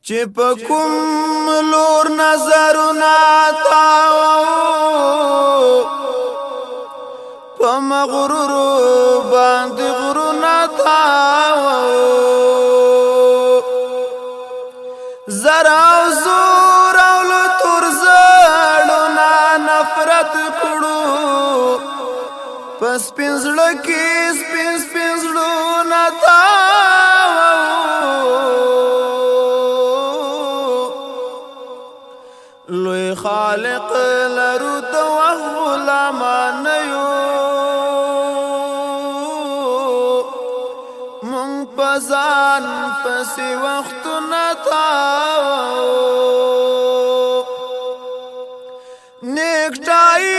چې په کوم لور نظرونه تاو په مغرور باندې غرونه تاو زرا او زور او لتور زړونه نفرت کړو پس پنځړه کې سپین زړونه لوی خالق لرو د غلامان یو مونږ پزان پسې وختونه تاو نیکټای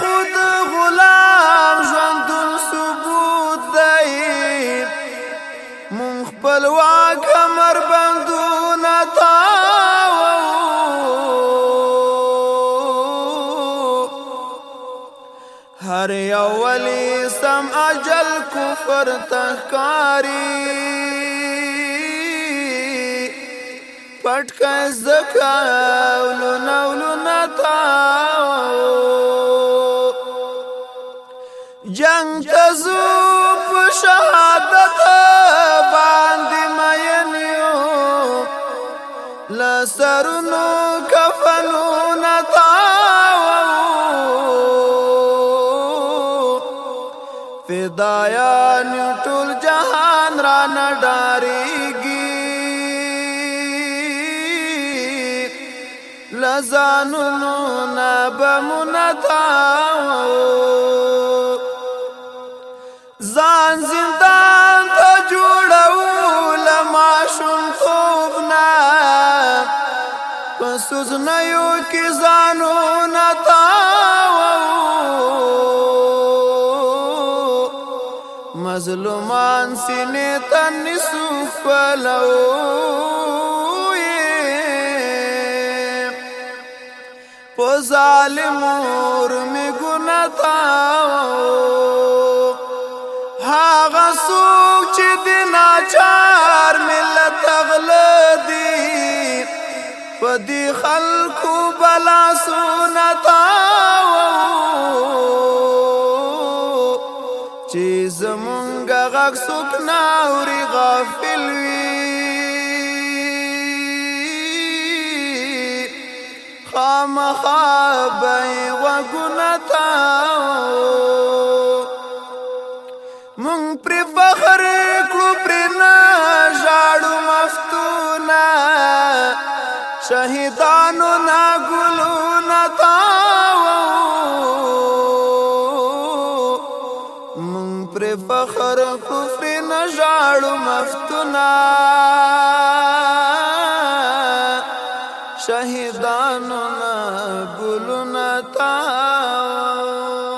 خود غلام ژوندون ثبوت دی مونږ خپلواک امر بندونه هر یو ولی سم اجل کفر تخکاری پټ کای زکاولو نولو نتاو جنگ تزو په شهادت باندې مینیو لسرونو کفنو فدایان ټول جهان را نډاریږي لزانونو نبمونه تاو ځان زندان ته جوړو لماشوم خوبنا په سوزنیو کې ځانونه مظلومان سینې ته نیسو خپلو په ظالم ورمې ګناه تاو هغه څوک چې د ناچار ملت غله دي په دې خلکو بلاسونه چې زمونږ غږ څوک نه اوري غافل وي خامخا به یې غوږونه تاو مونږ پرې فخر کړو پرې نه ژاړو مفتونه شهیدانو نه ګلونه پر فخر کفر نژاړو مفتونه شهیدانو نه ګلونه تاو